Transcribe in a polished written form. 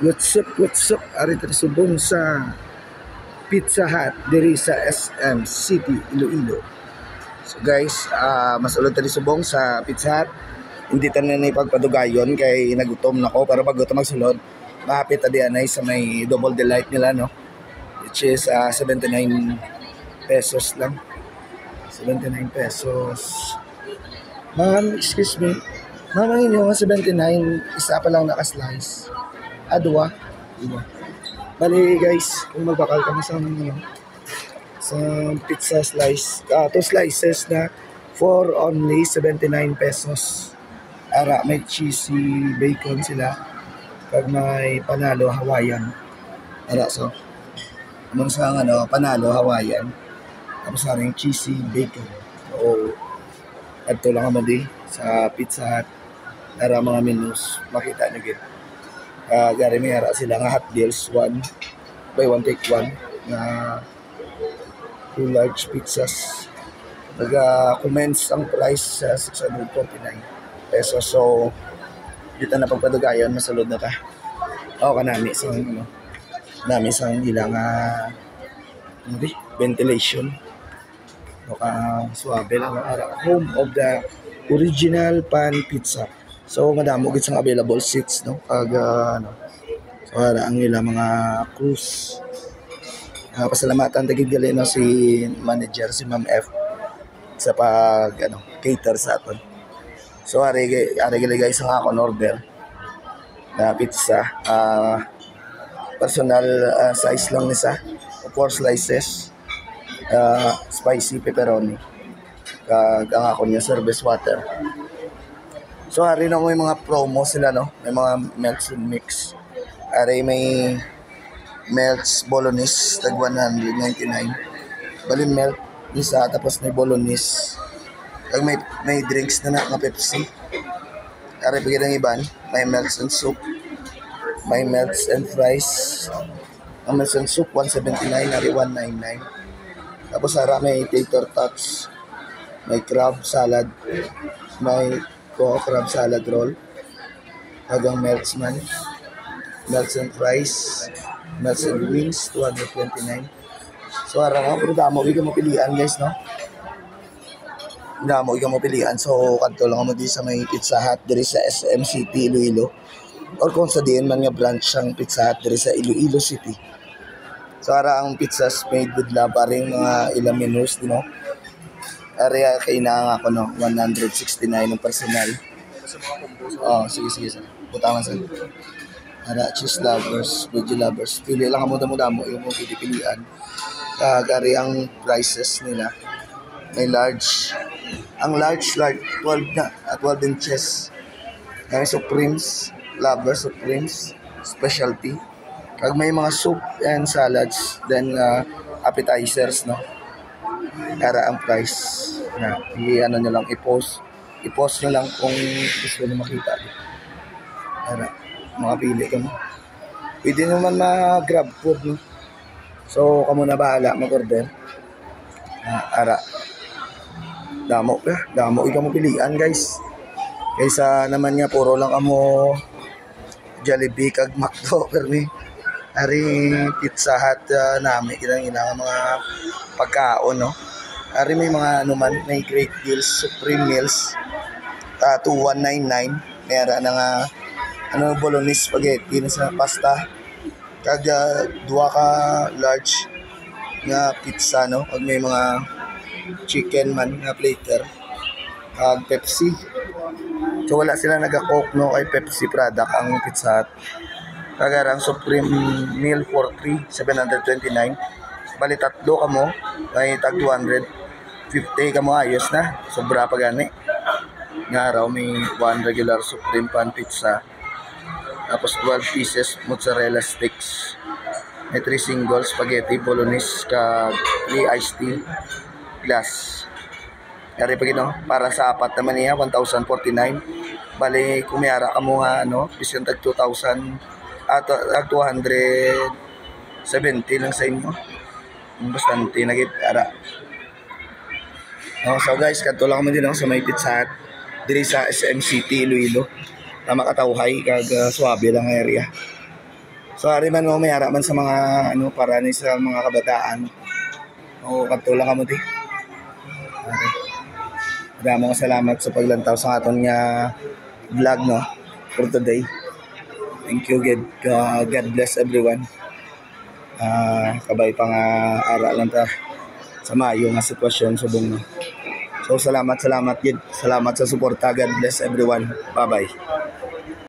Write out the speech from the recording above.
What's up? Ari subong sa Pizza Hut diri sa SM City, Iloilo. So guys, masulod tadi subong sa Pizza Hut. Hindi tanan na ipagpadugayon kay nagutom na ko, pero bago ito magsulod, mahapit tadi anay sa may double delight nila, no? Which is 79 pesos lang. 79 pesos. Ma'am, excuse me. Ma'am, ang inyo 79, isa pa lang naka-slice. Dua. Bali guys, kung magbakal kami sa pizza slice, 2 slices na for only 79 pesos. Ara, may cheesy bacon sila. Pag may panalo Hawaiian. Ara, so among sa panalo Hawaiian. Tapos ring cheesy bacon. So, adto lang kamo di sa Pizza Hut. Ara mga menus, makita nyo gid. Gari may hara sila nga hot deals, 1 buy 1 take 1 na 2 large pizzas. Commence ang price sa 649 pesos. So dito na pagpadugayon, masulod na ta. Kanami sang ilang ventilation. Suabe lang home of the original pan pizza. So madamo gid sang available seats, no? So ang ilang mga crews. Pasalamatan tagid gali no si manager, si Ma'am F sa pag cater sa aton. So ari gali guys ang akon order na pizza. Personal size lang nisa, 4 slices. Spicy pepperoni. Ang akon niya service water. So hari na may mga promo sila, no? May mga melts and mix. Hari may melts bolognese tag 199. Bali melt isa tapos may bolognese. Kag may drinks na nga Pepsi. Hari pagid ang iban, may melts and soup. May melts and fries. Ang melts and soup 179, hari 199. Tapos hari may tater tots. May crab salad. May crab salad roll, hagang melts and fries, melts and wings, 229. So harang pero damo ikaw mapilian guys, no? Damo ikaw mapilian. So kadto lang mo di sa may Pizza Hut diri sa SM City, Iloilo, or kung sa diin man nga branch ang Pizza Hut diri sa Iloilo City. So harang ang pizzas made with love, aring mga ilang menus, no? Area kay na ako 169 ng personal. Sige sir. Butangan sir. Ara cheese lovers, veggie lovers. Pili lang mo damo yung mga pipilian. Gari ang prices nila. May large. Ang large 12 na at 12 inches. May Supremes, lovers Supremes, specialty. Kag may mga soup and salads, then appetizers, no. Para ang price na nyo lang i-post nyo lang kung gusto nyo makita. Para makapili ka mo. Pwede naman ma-grab food, no? So kamo na bahala mag-order. Ara damo ikaw mo pilian guys, kaysa naman nga puro lang amo Jollibee kag McDo. Permi ari Pizza Hut nami kinang mga pagkaon, no? Ari may mga may great deals, supreme meals, 2199. Mayara na nga bolognese spaghetti na sa pasta. Kag 2 ka large nga pizza, no? Kag may mga chicken man nga plater. Kag Pepsi. So wala sila naga-coke, no, kay Pepsi product ang Pizza Hut. Kag ang supreme meal for 3, 729. Bali tatlo kamo may tag 250 kamo, ayos na. Sobra pa gani. Nga raw may 1 regular supreme pan pizza. Tapos 12 pieces mozzarella sticks. May 3 single spaghetti bolognese ka 3 iced tea glass. Kaya pag para sa apat naman niya 1,049. Bali kumiyara kamo bisyon tag 2,000 at 270 lang sa inyo. Bastante nagit ara. So guys, kadto lang mo din sa may Pizza Hut diri sa SM City, Iloilo. Na makatawhay kag suabe lang area. So ari man mo mayara man sa mga ano para ni sa mga kabataan. O kadto lang kamo di. Okay. Maraming salamat sa paglantaw sa aton nga vlog no for today. Thank you, God bless everyone. Kabay pa nga ara lang ta sa maayo nga sitwasyon subong no. So salamat gid. Salamat sa suporta. God bless everyone. Bye-bye.